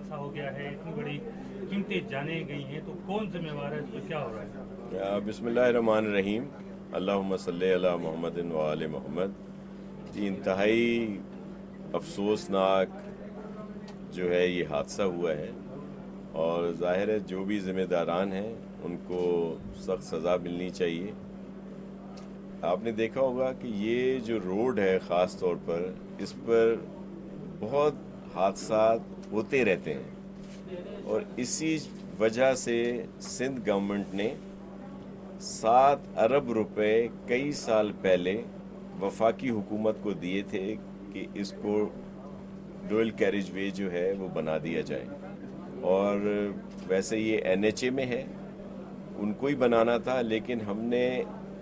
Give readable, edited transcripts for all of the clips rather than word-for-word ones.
हादसा हो गया है, इतनी बड़ी कीमतें जाने गई हैं, तो कौन जिम्मेवार है, इस पर क्या हो रहा है? बिस्मिल्लाहिर्रहमानिर्रहीम। अल्लाहुम्मा सल्ली अला मुहम्मदिन व आले मोहम्मद। जी, इंतहाई अफसोसनाक जो है ये हादसा हुआ है, और ज़ाहिर है जो भी ज़िम्मेदारान हैं उनको सख्त सज़ा मिलनी चाहिए। आपने देखा होगा कि ये जो रोड है ख़ास तौर पर, इस पर बहुत हादसात होते रहते हैं, और इसी वजह से सिंध गवर्नमेंट ने 7 अरब रुपए कई साल पहले वफाकी हुकूमत को दिए थे कि इसको डुअल कैरिज वे जो है वो बना दिया जाए। और वैसे ये NHA में है, उनको ही बनाना था, लेकिन हमने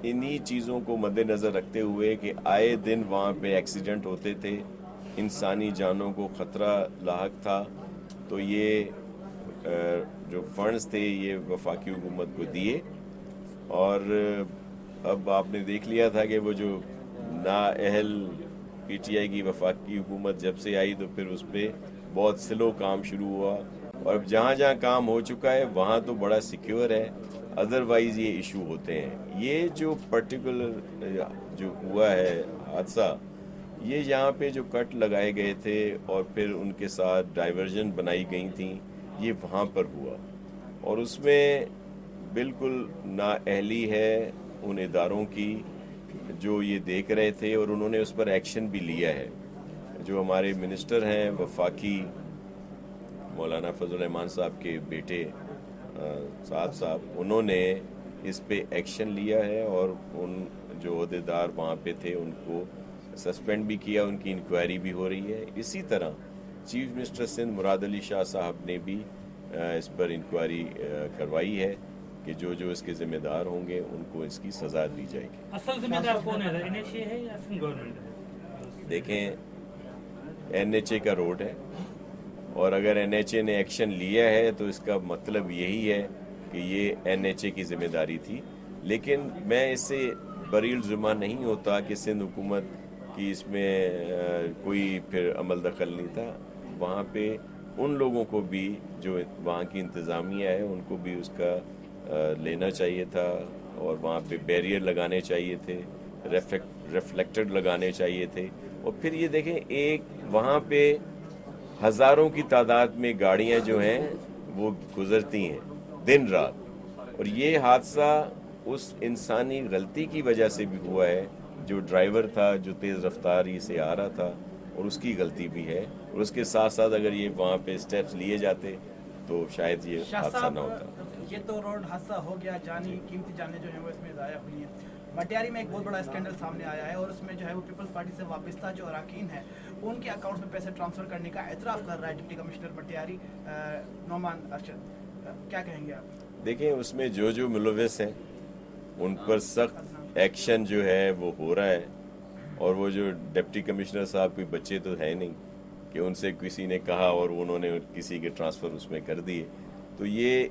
इन्हीं चीज़ों को मद्देनज़र रखते हुए कि आए दिन वहाँ पे एक्सीडेंट होते थे, इंसानी जानों को ख़तरा लाहक था, तो ये जो फंड्स थे ये वफाकी हुकूमत को दिए। और अब आपने देख लिया था कि वो जो नाअहल PTI की वफाकी हुकूमत जब से आई तो फिर उस पर बहुत स्लो काम शुरू हुआ, और अब जहाँ जहाँ काम हो चुका है वहाँ तो बड़ा सिक्योर है, अदरवाइज़ ये इशू होते हैं। ये जो पर्टिकुलर जो हुआ है हादसा, ये यहाँ पे जो कट लगाए गए थे और फिर उनके साथ डाइवर्जन बनाई गई थी, ये वहाँ पर हुआ, और उसमें बिल्कुल नाअहली है उन इदारों की जो ये देख रहे थे, और उन्होंने उस पर एक्शन भी लिया है। जो हमारे मिनिस्टर हैं वफाकी, मौलाना फजल रहमान साहब के बेटे साहब, उन्होंने इस पे एक्शन लिया है, और उन जो अहदेदार वहाँ पे थे उनको सस्पेंड भी किया, उनकी इंक्वायरी भी हो रही है। इसी तरह चीफ मिनिस्टर सिंध मुराद अली शाह साहब ने भी इस पर इंक्वायरी करवाई है कि जो जो इसके ज़िम्मेदार होंगे उनको इसकी सज़ा दी जाएगी। असल जिम्मेदार कौन है, NHA है या सिंध गवर्नमेंट है? देखें, NHA का रोड है, और अगर NHA ने एक्शन लिया है तो इसका मतलब यही है कि ये NHA की ज़िम्मेदारी थी। लेकिन मैं इससे बरील ज़ुमा नहीं होता कि सिंध हुकूमत की इसमें कोई फिर अमल दखल नहीं था। वहाँ पे उन लोगों को भी जो वहाँ की इंतज़ामिया है उनको भी उसका लेना चाहिए था, और वहाँ पे बैरियर लगाने चाहिए थे, रिफ्लेक्टर लगाने चाहिए थे। और फिर ये देखें, एक वहाँ पे हज़ारों की तादाद में गाड़ियाँ जो हैं वो गुज़रती हैं दिन रात, और ये हादसा उस इंसानी गलती की वजह से भी हुआ है, जो ड्राइवर था जो तेज़ रफ्तारी से आ रहा था, और उसकी गलती भी है। और उसके साथ साथ अगर ये वहाँ पे स्टेप्स लिए जाते तो शायद ये हादसा ना होता। ये तो रोड हादसा हो गया, जानी कीमती जाने जो है वो इसमें ज़ाया हुई हैं। मटियारी में एक बहुत बड़ा स्कैंडल सामने आया है, और उसमें जो है वो पीपल्स पार्टी से वाबस्ता जो अरकान है उनके अकाउंट्स में पैसे ट्रांसफर करने का एतराफ़ कर रहा है डिप्टी कमिश्नर मटियारी नोमान अरशद। क्या कहेंगे आप? देखें, उसमें जो जो मुलव्वस हैं उन पर सख्त एक्शन जो है वो हो रहा है, और वो जो डिप्टी कमिश्नर साहब कोई बच्चे तो है नहीं कि उनसे किसी ने कहा और उन्होंने किसी के ट्रांसफ़र उसमें कर दिए। तो ये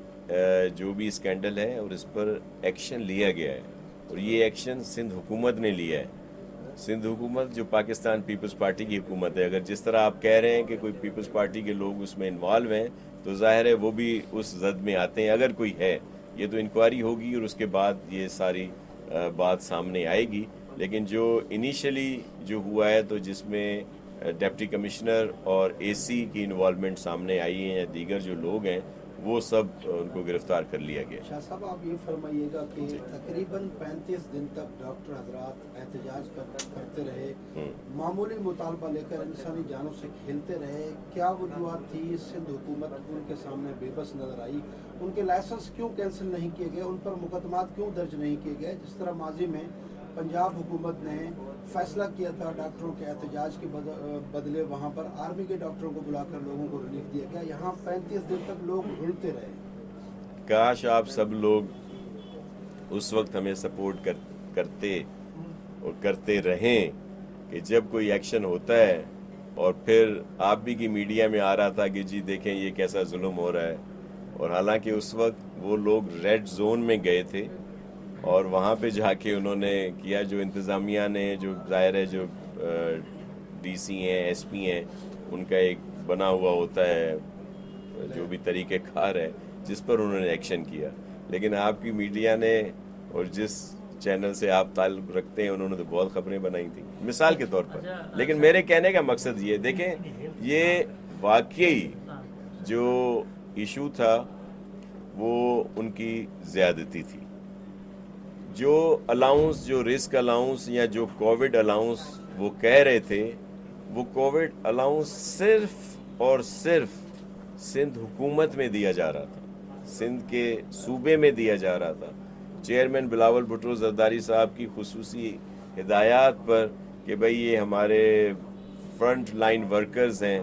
जो भी स्कैंडल है और इस पर एक्शन लिया गया है, और ये एक्शन सिंध हुकूमत ने लिया है। सिंध हुकूमत जो पाकिस्तान पीपल्स पार्टी की हुकूमत है, अगर जिस तरह आप कह रहे हैं कि कोई पीपल्स पार्टी के लोग उसमें इन्वॉल्व हैं तो ज़ाहिर है वो भी उस जद में आते हैं। अगर कोई है, ये तो इंक्वायरी होगी और उसके बाद ये सारी बात सामने आएगी। लेकिन जो इनिशियली जो हुआ है, तो जिसमें डिप्टी कमिश्नर और AC की इन्वॉल्वमेंट सामने आई है, या दीगर जो लोग हैं वो सब उनको गिरफ्तार कर लिया गया। शाह साहब, आप ये फरमाइएगा कि तकरीबन 35 दिन तक डॉक्टर हजरात एहतजाज करते रहे, मामूली मुतालबा लेकर इंसानी जानों से खेलते रहे। क्या वजूहत थी? सिंध हुकूमत उनके सामने बेबस नजर आई। उनके लाइसेंस क्यों कैंसिल नहीं किए गए? उन पर मुकदमात क्यों दर्ज नहीं किए गए? जिस तरह माजी में पंजाब हुकूमत ने फैसला किया था डॉक्टरों के एहतजाज के बदले वहाँ पर आर्मी के डॉक्टरों को बुलाकर लोगों को रिलीफ दिया गया। यहाँ 35 दिन तक लोग घुलते रहे। काश आप सब लोग उस वक्त हमें सपोर्ट करते और करते रहें कि जब कोई एक्शन होता है, और फिर आप भी की मीडिया में आ रहा था कि जी देखें ये कैसा जुल्म हो रहा है, और हालांकि उस वक्त वो लोग रेड जोन में गए थे और वहाँ पे जाके उन्होंने किया। जो इंतज़ामिया ने, जो ज़ाहिर है जो DC हैं, SP हैं, उनका एक बना हुआ होता है जो भी तरीक़े कार है जिस पर उन्होंने एक्शन किया, लेकिन आपकी मीडिया ने और जिस चैनल से आप ताल्लुक़ रखते हैं उन्होंने तो बहुत खबरें बनाई थी मिसाल के तौर पर। लेकिन मेरे कहने का मकसद ये, देखें ये वाकई जो इशू था वो उनकी ज़्यादती थी। जो अलाउंस, जो रिस्क अलाउंस या जो कोविड अलाउंस वो कह रहे थे, वो कोविड अलाउंस सिर्फ और सिर्फ सिंध हुकूमत में दिया जा रहा था, सिंध के सूबे में दिया जा रहा था। चेयरमैन बिलावल भुट्टो जरदारी साहब की खुसूसी हिदायत पर कि भाई ये हमारे फ्रंट लाइन वर्कर्स हैं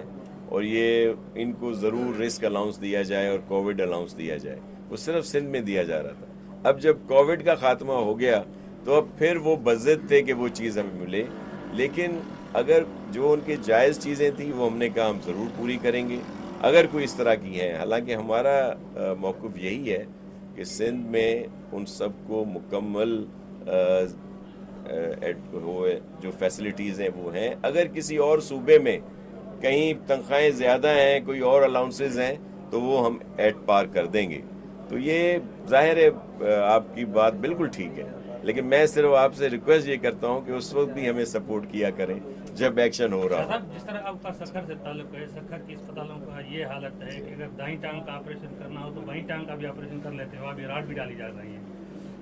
और ये इनको ज़रूर रिस्क अलाउंस दिया जाए और कोविड अलाउंस दिया जाए, वो सिर्फ सिंध में दिया जा रहा था। अब जब कोविड का ख़ात्मा हो गया तो अब फिर वो बज़िद थे कि वो चीज़ हमें मिले, लेकिन अगर जो उनके जायज़ चीज़ें थी वो हमने कहा हम ज़रूर पूरी करेंगे अगर कोई इस तरह की हैं। हालांकि हमारा मौक़िफ़ यही है कि सिंध में उन सब को मुकम्मल जो फैसिलिटीज़ हैं वो हैं। अगर किसी और सूबे में कहीं तनख्वाहें ज़्यादा हैं, कोई और अलाउंसेस हैं, तो वो हम एट पार कर देंगे। तो ये ज़ाहिर है आपकी बात बिल्कुल ठीक है, लेकिन मैं सिर्फ आपसे रिक्वेस्ट ये करता हूँ कि उस वक्त भी हमें सपोर्ट किया करें जब एक्शन हो रहा हो। जिस तरह आपका सक्खर से ताल्लुक है, सक्खर की अस्पतालों का ये हालत है कि अगर दाईं टांग का ऑपरेशन करना हो तो बाईं टांग का भी ऑपरेशन कर लेते हो, अभी राड भी डाली जा रही है।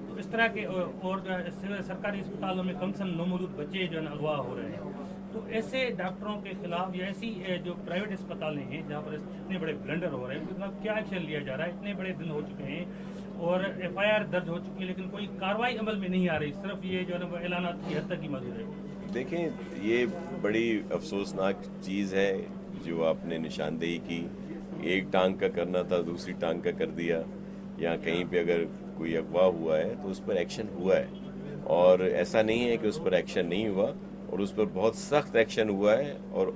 तो इस तरह के और सरकारी अस्पतालों में कम से कम नौमौजूद बच्चे जो है अगवा हो रहे हैं। तो ऐसे डॉक्टरों के खिलाफ या ऐसी जो प्राइवेट अस्पतालें हैं जहाँ पर इतने बड़े ब्लंडर हो रहे हैं, उनके खिलाफ क्या एक्शन लिया जा रहा है? इतने बड़े दिन हो चुके हैं और FIR दर्ज हो चुकी है, लेकिन कोई कार्रवाई अमल में नहीं आ रही, सिर्फ ये जो है ना ऐलानात की हद तक ही मौजूद है। देखें, ये बड़ी अफसोसनाक चीज़ है जो आपने निशानदेही की। एक टांग का करना था, दूसरी टांग का कर दिया, या कहीं पे अगर कोई अगवा हुआ है तो उस पर एक्शन हुआ है, और ऐसा नहीं है कि उस पर एक्शन नहीं हुआ, और उस पर बहुत सख्त एक्शन हुआ है और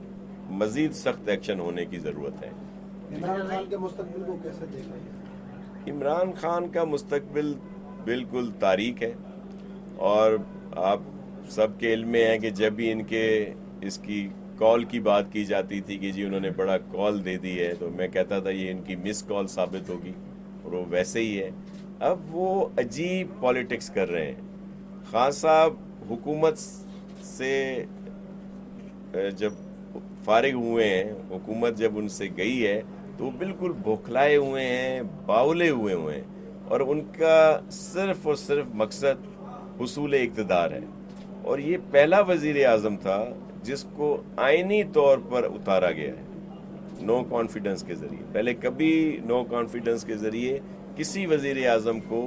मज़ीद सख्त एक्शन होने की ज़रूरत है। इमरान खान के मुस्तकबिल को कैसे देख रहे हैं? इमरान खान का मुस्तकबिल बिल्कुल तारीक है, और आप सबके इल्म में है कि जब भी इनके इसकी कॉल की बात की जाती थी कि जी उन्होंने बड़ा कॉल दे दी है, तो मैं कहता था ये इनकी मिस कॉल साबित होगी, और वो वैसे ही है। अब वो अजीब पॉलिटिक्स कर रहे हैं। खान साहब हुकूमत से जब फारिग हुए हैं, हुकूमत जब उनसे गई है, तो वो बिल्कुल बौखलाए हुए हैं, बावले हुए हैं, और उनका सिर्फ और सिर्फ मकसद हुसूल इक़्तिदार है। और ये पहला वज़ीर आज़म था जिसको आइनी तौर पर उतारा गया है नो कॉन्फिडेंस के ज़रिए। पहले कभी नो कॉन्फिडेंस के ज़रिए किसी वज़ीर आज़म को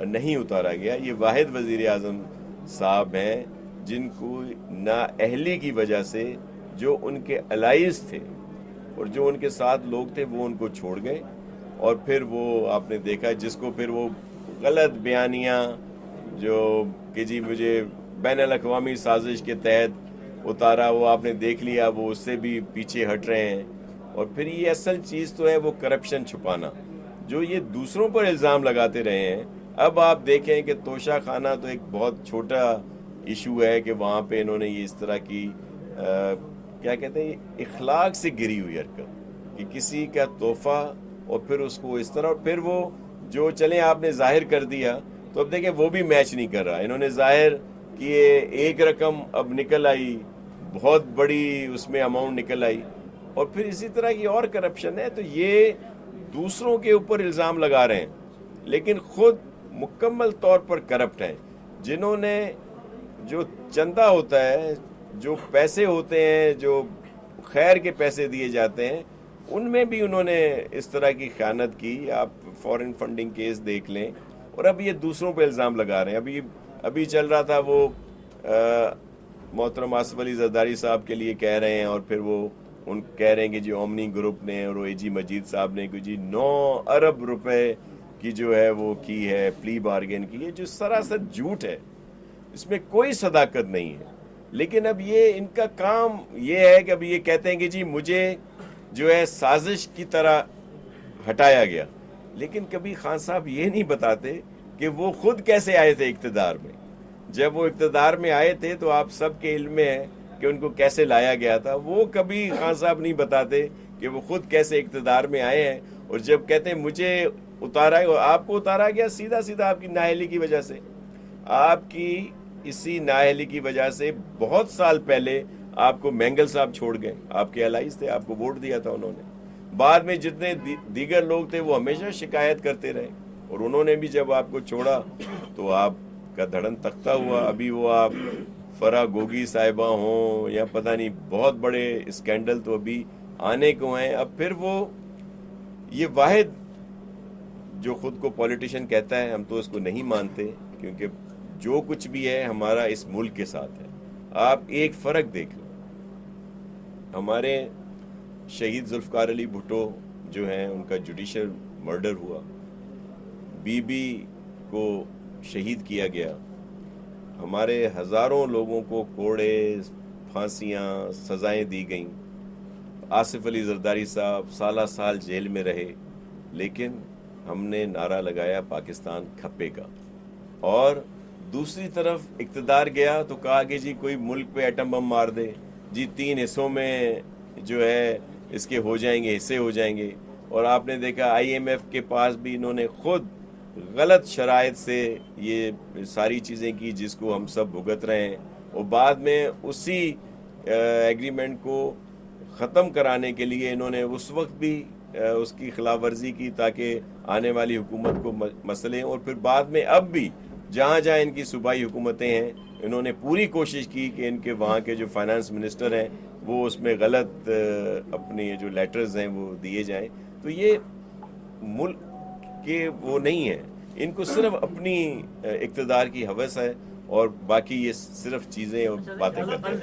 नहीं उतारा गया। ये वाहिद वज़ीर आज़म साहब हैं जिनको नाअहली की वजह से जो उनके अलाइज थे और जो उनके साथ लोग थे वो उनको छोड़ गए, और फिर वो आपने देखा जिसको फिर वो गलत बयानियाँ जो कि जी मुझे बैनुल अक़वामी साजिश के तहत उतारा, वो आपने देख लिया, वो उससे भी पीछे हट रहे हैं। और फिर ये असल चीज़ तो है वो करप्शन छुपाना, जो ये दूसरों पर इल्ज़ाम लगाते रहे हैं। अब आप देखें कि तोशा खाना तो एक बहुत छोटा इशू है कि वहाँ पे इन्होंने ये इस तरह की क्या कहते हैं इखलाक से गिरी हुई हरकत कि किसी का तोहफा और फिर उसको इस तरह, और फिर वो जो चले आपने जाहिर कर दिया, तो अब देखें वो भी मैच नहीं कर रहा। इन्होंने जाहिर किए, एक रकम अब निकल आई, बहुत बड़ी उसमें अमाउंट निकल आई, और फिर इसी तरह की और करप्शन है। तो ये दूसरों के ऊपर इल्ज़ाम लगा रहे हैं, लेकिन खुद मुकम्मल तौर पर करप्ट हैं। जिन्होंने जो चंदा होता है, जो पैसे होते हैं, जो खैर के पैसे दिए जाते हैं, उनमें भी उन्होंने इस तरह की ख़यानत की। आप फॉरेन फंडिंग केस देख लें, और अब ये दूसरों पे इल्ज़ाम लगा रहे हैं। अभी चल रहा था वो मोहतरम आसिफ अली जरदारी साहब के लिए कह रहे हैं, और फिर वो उन कह रहे हैं कि जी ओमनी ग्रुप ने और AG मजीद साहब ने कि जी 9 अरब रुपए की जो है वो की है, प्ली बार्गेन की है, जो सरासर झूठ है, इसमें कोई सदाकत नहीं है। लेकिन अब ये इनका काम ये है कि अब ये कहते हैं कि जी मुझे जो है साजिश की तरह हटाया गया, लेकिन कभी खान साहब ये नहीं बताते कि वो खुद कैसे आए थे इक़्तिदार में। जब वो इक़्तिदार में आए थे तो आप सब के इल्म में है कि उनको कैसे लाया गया था। वो कभी खान साहब नहीं बताते کہ وہ خود کیسے اقتدار میں آئے ہیں، اور جب کہتے ہیں مجھے اتارا ہے، آپ کو اتارا گیا سیدھا سیدھا آپ کی نااہلی کی وجہ سے. آپ کی اسی نااہلی کی وجہ سے بہت سال پہلے آپ کو مینگل صاحب چھوڑ گئے، آپ کے الائز تھے، آپ کو ووٹ دیا تھا انہوں نے. بعد میں جتنے دیگر لوگ تھے وہ ہمیشہ شکایت کرتے رہے، اور انہوں نے بھی جب آپ کو چھوڑا تو آپ کا دھڑن تختہ ہوا. ابھی وہ آپ فرا گوگی صاحبہ ہوں یا پتہ نہیں بہت بڑے اسکینڈل تو ابھی آنے کو ہیں. اب پھر وہ یہ واحد جو خود کو پولیٹیشین کہتا ہے، ہم تو اس کو نہیں مانتے، کیونکہ جو کچھ بھی ہے ہمارا اس ملک کے ساتھ ہے. آپ ایک فرق دیکھ لیں، ہمارے شہید ذوالفقار علی بھٹو جو ہیں ان کا جوڈیشل مرڈر ہوا، بی بی کو شہید کیا گیا، ہمارے ہزاروں لوگوں کو کوڑے، پھانسیاں، سزائیں دی گئیں. آصف علی زرداری صاحب سالہ سال جیل میں رہے، لیکن ہم نے نعرہ لگایا پاکستان کھپے کا. اور دوسری طرف اقتدار گیا تو کہا کہ جی کوئی ملک پہ ایٹم بم مار دے، جی 3 حصوں میں جو ہے اس کے ہو جائیں گے، حصے ہو جائیں گے. اور آپ نے دیکھا آئی ایم ایف کے پاس بھی انہوں نے خود غلط شرائط سے یہ ساری چیزیں کی جس کو ہم سب بھگت رہے ہیں، اور بعد میں اسی ایگریمنٹ کو ختم کرانے کے لیے انہوں نے اس وقت بھی اس کی خلاف ورزی کی تاکہ آنے والی حکومت کو مسئلے. اور پھر بعد میں اب بھی جہاں جہاں ان کی صوبائی حکومتیں ہیں انہوں نے پوری کوشش کی کہ ان کے وہاں کے جو فائنانس منسٹر ہیں وہ اس میں غلط اپنے جو لیٹرز ہیں وہ دیے جائیں. تو یہ ملک کے وہ نہیں ہیں، ان کو صرف اپنی اقتدار کی ہوس ہے، اور باقی یہ صرف چیزیں اور باتیں کرتے ہیں.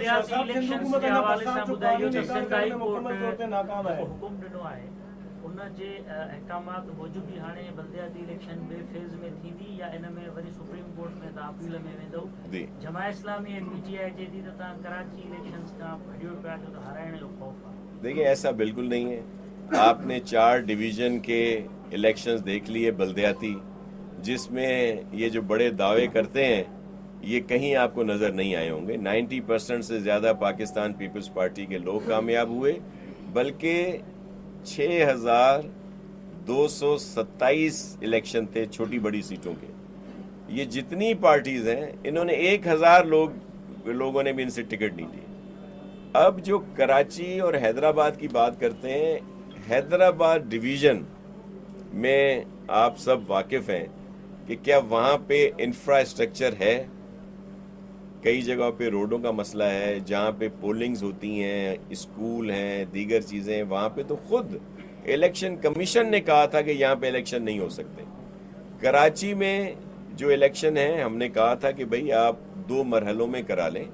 حکم ॾिनो आहे उन जे अहकामात मौजूदगी हाणे बल्दियाती इलेक्शन ॿिए फेज़ में थींदी या इन में वरी सुप्रीम कोर्ट में तव्हां अपील में वेंदो? जमात इस्लामी ऐं पीटीआई चए थी त तव्हां कराची इलेक्शंस खां भॼियो पिया छो त हाराइण जो ख़ौफ़ आहे. دیکھیں ایسا بالکل نہیں ہے. آپ نے 4 ڈویژن کے الیکشنز دیکھ لیے بلدیاتی، جس میں یہ جو بڑے دعوے کرتے ہیں یہ کہیں آپ کو نظر نہیں آئے ہوں گے. 90% سے زیادہ پاکستان پیپلز پارٹی کے لوگ کامیاب ہوئے، بلکہ 6227 الیکشن تھے چھوٹی بڑی سیٹوں کے. یہ جتنی پارٹیز ہیں انہوں نے 1000 لوگوں نے بھی ان سے ٹکٹ نہیں لی. اب جو کراچی اور حیدرآباد کی بات کرتے ہیں، حیدرآباد ڈویژن میں آپ سب واقف ہیں کہ کیا وہاں پہ انفراسٹرکچر ہے. کئی جگہوں پہ روڈوں کا مسئلہ ہے، جہاں پہ پولنگز ہوتی ہیں، اسکول ہیں، دیگر چیزیں، وہاں پہ تو خود الیکشن کمیشن نے کہا تھا کہ یہاں پہ الیکشن نہیں ہو سکتے. کراچی میں جو الیکشن ہے ہم نے کہا تھا کہ بھئی آپ 2 مرحلوں میں کرا لیں.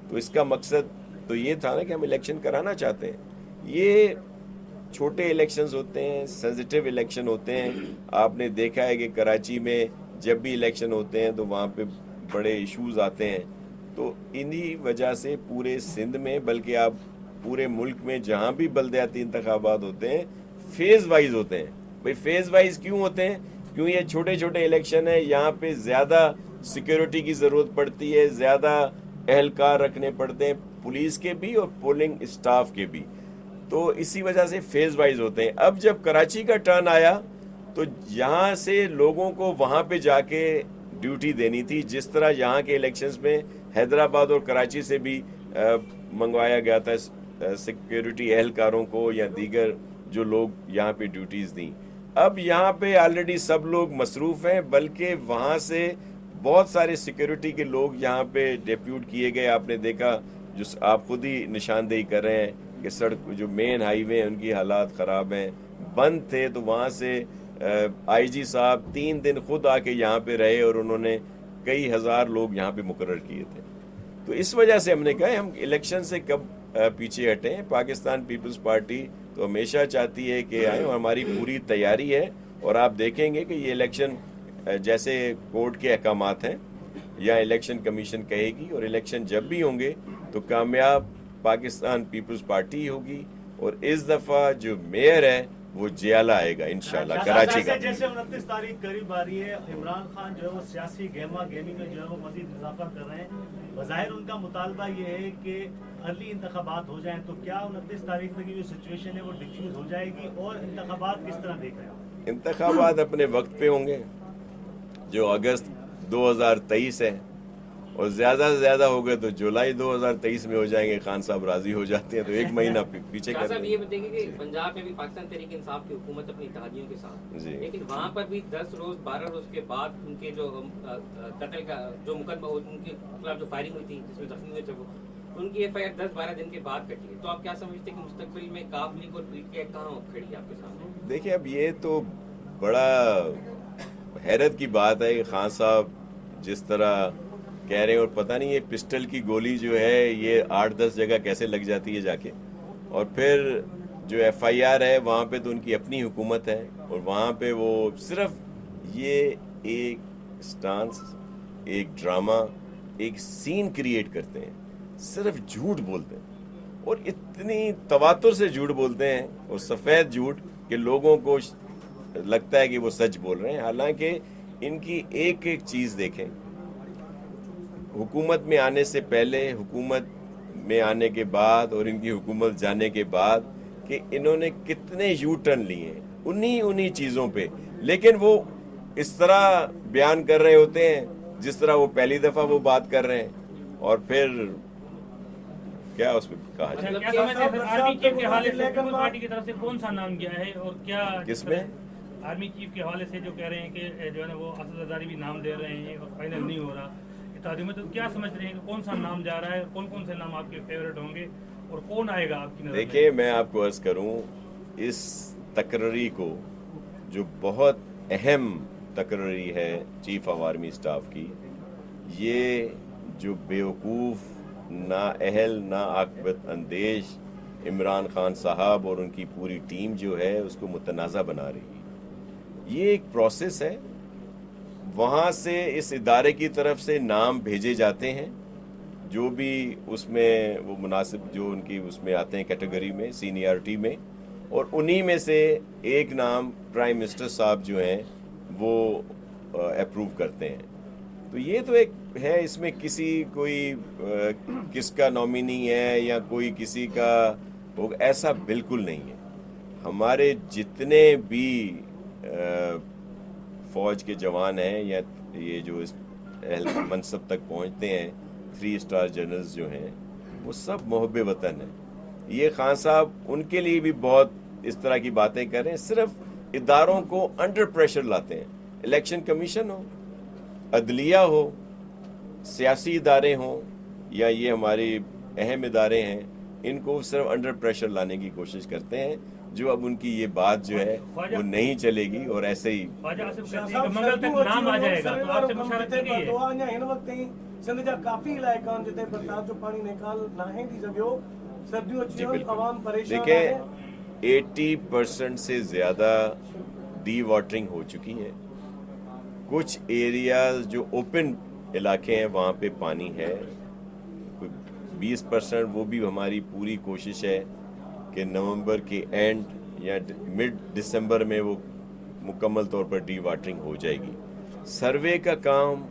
تو اس کا مقصد تو یہ تھا نا کہ ہم الیکشن کرانا چاہتے ہیں. یہ چھوٹے الیکشنز ہوتے ہیں، سینسیٹیو الیکشن ہوتے ہیں. آپ نے دیکھا ہے کہ کراچی میں جب بھی الیکشن ہوتے ہیں تو وہاں پہ بڑے ایشوز آتے ہیں. تو انہی وجہ سے پورے سندھ میں بلکہ آپ پورے ملک میں جہاں بھی بلدیاتی انتخابات ہوتے ہیں فیز وائز ہوتے ہیں. بھئی فیز وائز کیوں ہوتے ہیں؟ کیوں یہ چھوٹے چھوٹے الیکشن ہیں، یہاں پہ زیادہ سیکیورٹی کی ضرورت پڑتی ہے، زیادہ اہلکار رکھنے پڑتے ہیں، پولیس کے بھی اور پولنگ اسٹاف کے بھی. تو اسی وجہ سے فیز وائز ہوتے ہیں. اب جب کراچی کا ٹرن آیا تو یہاں سے لوگوں کو وہاں پہ جا کے ڈیوٹی دینی تھی، جس طرح یہاں کے الیکشنز میں حیدرآباد اور کراچی سے بھی منگوایا گیا تھا سیکیورٹی اہلکاروں کو یا دیگر جو لوگ یہاں پہ ڈیوٹیز دیں. اب یہاں پہ آلریڈی سب لوگ مصروف ہیں، بلکہ وہاں سے بہت سارے سیکیورٹی کے لوگ یہاں پہ ڈیپیوٹ کیے گئے. آپ نے دیکھا جو آپ خود ہی نشاندہی کر رہے ہیں کہ سڑک جو مین ہائی وے ہیں ان کی حالات خراب ہیں، بند تھے. تو وہاں سے آئی جی صاحب 3 دن خود آ کے یہاں پہ رہے اور انہوں نے کئی ہزار لوگ یہاں پہ مقرر کیے تھے. تو اس وجہ سے ہم نے کہا ہم الیکشن سے کب پیچھے ہٹیں. پاکستان پیپلز پارٹی تو ہمیشہ چاہتی ہے کہ آئیں، اور ہماری پوری تیاری ہے. اور آپ دیکھیں گے کہ یہ الیکشن جیسے کورٹ کے احکامات ہیں یا الیکشن کمیشن کہے گی، اور الیکشن جب بھی ہوں گے تو کامیاب پاکستان پیپلز پارٹی ہوگی. اور اس دفعہ جو میئر ہے वो जियाला आएगा इंशाल्लाह कराची का। जैसे 29 तारीख करीब आ रही है, इमरान खान जो है वो सियासी गेमा गेमी में जो है वो मजीद इजाफा कर रहे हैं। बज़ाहिर उनका मुतालबा ये है कि अर्ली इंतखाबात हो जाएं, तो क्या 29 तारीख तक की जो सिचुएशन है वो डिफ्यूज हो जाएगी, और इंतखाबात किस तरह देख रहे हैं? इंतखाबात अपने वक्त पे होंगे, जो अगस्त 2023 है, और ज़्यादा से ज़्यादा हो गए तो जुलाई 2023 में हो जाएंगे। खान साहब राजी हो जाते हैं तो एक महीना पीछे कर साहब ये बताइए कि पंजाब में भी पाकिस्तान तहरीक इंसाफ की हुकूमत अपनी इत्तेहादियों के साथ जी, लेकिन वहाँ पर भी 10 रोज 12 रोज के बाद उनके जो कत्ल का जो मुकदमा उनके खिलाफ जो फायरिंग हुई थी जिसमें जख्मी हुए थे वो उनकी FIR 10-12 दिन के बाद कटी है। तो आप क्या समझते हैं कि मुस्तकबिल में काफ लीग और PTI कहाँ खड़ी है आपके सामने? देखिए अब ये तो बड़ा हैरत की बात है कि खान साहब जिस तरह कह रहे हैं, और पता नहीं ये पिस्टल की गोली जो है ये 8-10 जगह कैसे लग जाती है जाके, और फिर जो FIR है वहाँ पे तो उनकी अपनी हुकूमत है, और वहाँ पे वो सिर्फ ये एक स्टांस, एक ड्रामा, एक सीन क्रिएट करते हैं, सिर्फ झूठ बोलते हैं, और इतनी तवातुर से झूठ बोलते हैं, और सफ़ेद झूठ कि लोगों को लगता है कि वो सच बोल रहे हैं। हालांकि इनकी एक एक चीज़ देखें, हुकूमत में आने से पहले, हुकूमत में आने के बाद, और इनकी हुकूमत जाने के बाद, कि इन्होंने कितने यू टर्न लिए हैं उन्हीं चीज़ों पे, लेकिन वो इस तरह बयान कर रहे होते हैं जिस तरह वो पहली दफ़ा वो बात कर रहे हैं, और फिर क्या उसमें कहा जाए। क्या समझते हैं आर्मी चीफ के हवाले से पीपल्स पार्टी की तरफ से कौन सा नाम गया है, और क्या किसमें आर्मी चीफ के हवाले से जो कह रहे हैं कि जो है ना वो असद जरदारी भी नाम दे रहे हैं और फाइनल नहीं हो रहा इत्तेहादी में, तो क्या समझ रहे हैं कि कौन सा नाम जा रहा है, कौन कौन से नाम आपके फेवरेट होंगे और कौन आएगा आपकी नज़र में? देखिए मैं आपको अर्ज करूं, इस तकरीरी को जो बहुत अहम तकरीरी है चीफ ऑफ आर्मी स्टाफ की, ये जो बेवकूफ़, नाअहल, नाआक़िबत अंदेश इमरान खान साहब और उनकी पूरी टीम जो है उसको मुतनाज़ा बना रही है। ये एक प्रोसेस है, वहाँ से इस इदारे की तरफ से नाम भेजे जाते हैं, जो भी उसमें वो मुनासिब जो उनकी उसमें आते हैं कैटेगरी में, सीनियरिटी में, और उन्हीं में से एक नाम प्राइम मिनिस्टर साहब जो हैं वो अप्रूव करते हैं। तो ये तो एक है, इसमें किसी कोई किसका नॉमिनी है या कोई किसी का होगा, ऐसा बिल्कुल नहीं है। हमारे जितने भी फौज के जवान हैं या ये जो इस मनसब तक पहुंचते हैं, 3 स्टार जनरल्स जो हैं, वो सब मुहब्बे वतन हैं। ये खान साहब उनके लिए भी बहुत इस तरह की बातें कर रहे हैं, सिर्फ इदारों को अंडर प्रेशर लाते हैं। इलेक्शन कमीशन हो, अदलिया हो, सियासी इदारे हों, या ये हमारे अहम इदारे हैं, इनको सिर्फ अंडर प्रेशर लाने की कोशिश करते हैं, जो अब उनकी ये बात जो है वो नहीं चलेगी, और ऐसे ही मंगल तक नाम आ जाएगा। तो आपसे मुशावरत की गई है। हिन वक्त ही सिंध जा काफ़ी इलाइका आहिनि जिते बरसात जो पानी निकाल नाहे थी सघियो, सर्दियों अची वञनि, अवाम परेशान देखिए आहे। 80% से ज़्यादा डी वाटरिंग हो चुकी है। कुछ एरियाज जो ओपन इलाके हैं वहाँ पे पानी है, 20% वो भी हमारी पूरी कोशिश है कि नवंबर के एंड या मिड दिसंबर में वो मुकम्मल तौर पर डी वाटरिंग हो जाएगी। सर्वे का काम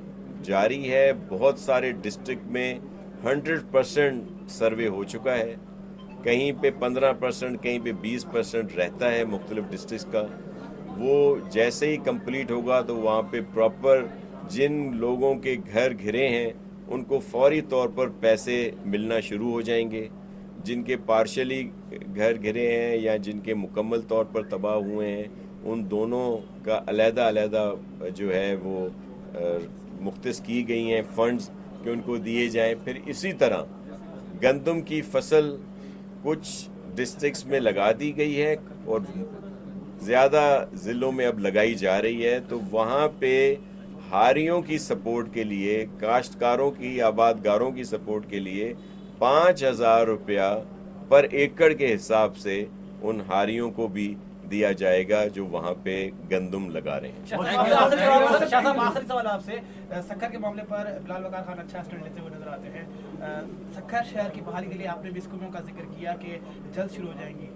जारी है, बहुत सारे डिस्ट्रिक्ट में 100% सर्वे हो चुका है, कहीं पे 15%, कहीं पे 20% रहता है मुख्तलिफ डिस्ट्रिक्ट का। वो जैसे ही कंप्लीट होगा तो वहाँ पे प्रॉपर जिन लोगों के घर घिरे हैं उनको फौरी तौर पर पैसे मिलना शुरू हो जाएंगे। जिनके पार्शली घर घिरे हैं या जिनके मुकम्मल तौर पर तबाह हुए हैं, उन दोनों का अलहदा जो है वो मुख्तस की गई हैं फंड्स कि उनको दिए जाएं। फिर इसी तरह गंदम की फसल कुछ डिस्ट्रिक्ट्स में लगा दी गई है और ज़्यादा ज़िलों में अब लगाई जा रही है। तो वहाँ पे हारियों की सपोर्ट के लिए, काश्तकारों की, आबादगारों की सपोर्ट के लिए 5,000 रुपया पर एकड़ के हिसाब से उन हारियों को भी दिया जाएगा जो वहाँ पे गंदम लगा रहे हैं। आखिरी सवाल आपसे, सक्खर के मामले पर बिलाल वकार खान अच्छा स्टैंड लेते हुए नजर आते हैं। सक्खर शहर की बहाली के लिए आपने भी स्कूलों का जिक्र किया कि जल्द शुरू हो जाएंगी,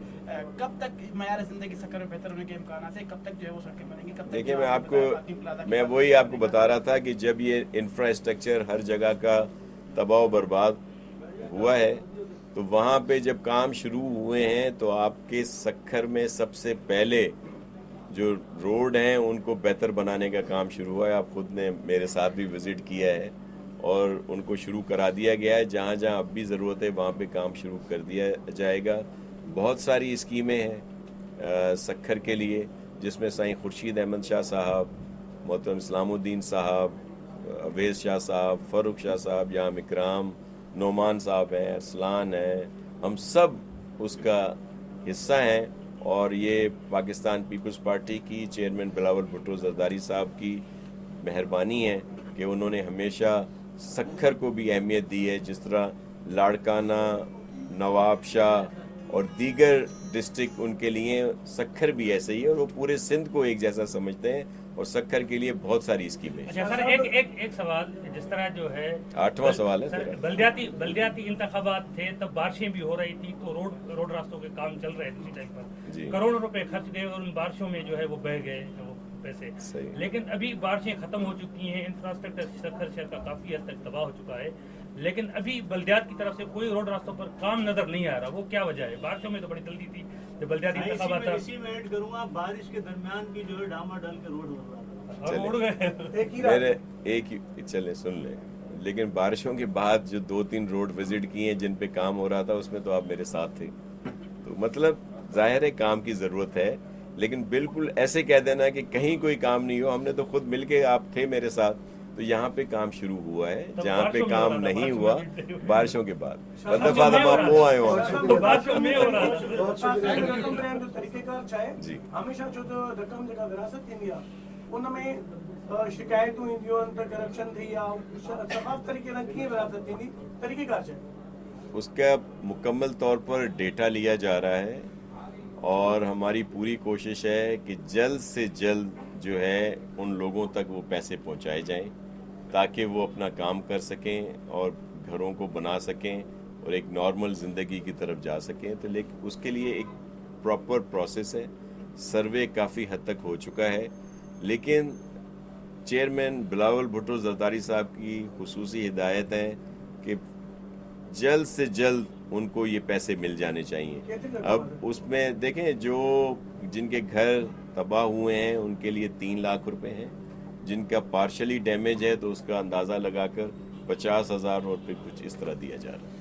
कब तक मयार जिंदगी सकर में बेहतर होने के इम्कान है, कब तक जो है वो सड़कें बनेंगी, कब तक? देखिए, मैं वही आपको बता रहा था कि जब ये इंफ्रास्ट्रक्चर हर जगह का तबाह बर्बाद हुआ है तो वहाँ पे जब काम शुरू हुए हैं तो आपके सक्खर में सबसे पहले जो रोड हैं उनको बेहतर बनाने का काम शुरू हुआ है। आप खुद ने मेरे साथ भी विज़िट किया है और उनको शुरू करा दिया गया है। जहाँ जहाँ अब भी ज़रूरत है वहाँ पे काम शुरू कर दिया जाएगा। बहुत सारी स्कीमें हैं सक्खर के लिए, जिसमें साईं खुर्शीद अहमद शाह साहब, मोहतरम इस्लामुद्दीन साहब, अवेज शाह साहब, फ़ारूक शाह साहब, याम इकराम, नोमान साहब हैं, अरसलान हैं, हम सब उसका हिस्सा हैं। और ये पाकिस्तान पीपल्स पार्टी की चेयरमैन बिलावल भुट्टो जरदारी साहब की मेहरबानी है कि उन्होंने हमेशा सक्खर को भी अहमियत दी है। जिस तरह लाड़काना, नवाबशाह और दीगर डिस्ट्रिक्ट उनके लिए सक्खर भी ऐसे ही है और वो पूरे सिंध को एक जैसा समझते हैं और सक्खर के लिए बहुत सारी स्कीमें। अच्छा सर, एक सवाल, जिस तरह जो है 8वां सवाल है सर, बल्दियाती इंतखाबात थे तब बारिशें भी हो रही थी तो रोड रास्तों के काम चल रहे थे उसी टाइम पर, करोड़ों रुपए खर्च गए और उन बारिशों में जो है वो बह गए वो पैसे। लेकिन अभी बारिशें खत्म हो चुकी हैं, इंफ्रास्ट्रक्चर सक्खर शहर का काफी हद तक तबाह हो चुका है, लेकिन अभी बल्दियात की तरफ से कोई रोड रास्तों पर काम नजर नहीं आ रहा। वो क्या वजह है? बारिशों में तो बड़ी जल्दी थी जब बल्दियाती इंतखाबात था। इसी में ऐड करूंगा, बारिश के दरमियान भी जो है डामा डाल के रोड बन रहा और उड़ गए। मेरे एक ही चले सुन ले, लेकिन बारिशों के बाद जो 2-3 रोड विजिट किए हैं जिन पे काम हो रहा था उसमें तो आप मेरे साथ थे, तो मतलब जाहिर है काम की जरूरत है। लेकिन बिल्कुल ऐसे कह देना कि कहीं कोई काम नहीं हो, हमने तो खुद मिलके, आप थे मेरे साथ, तो यहाँ पे काम शुरू हुआ है। जहाँ पे काम नहीं हुआ बारिशों के बाद आए हो जी। हमेशा जो रकम जेका विरासत थींदी आहे उनमें शिकायतूं ईंदियूं आहिनि त करप्शन थी या तमामु तरीक़े सां कीअं विरासत थींदी, तरीक़ेकार छा आहे? उसका मुकम्मल तौर पर डेटा लिया जा रहा है और हमारी पूरी कोशिश है कि जल्द से जल्द जो है उन लोगों तक वो पैसे पहुंचाए जाएं ताकि वो अपना काम कर सकें और घरों को बना सकें और एक नॉर्मल ज़िंदगी की तरफ जा सकें। तो लेकिन उसके लिए एक प्रॉपर प्रोसेस है। सर्वे काफ़ी हद तक हो चुका है, लेकिन चेयरमैन बिलावल भुट्टो जरदारी साहब की खुसूसी हिदायत है कि जल्द से जल्द उनको ये पैसे मिल जाने चाहिए। अब उसमें देखें, जो जिनके घर तबाह हुए हैं उनके लिए 3 लाख रुपए हैं, जिनका पार्शली डैमेज है तो उसका अंदाज़ा लगाकर 50,000 और फिर कुछ इस तरह दिया जा रहा है।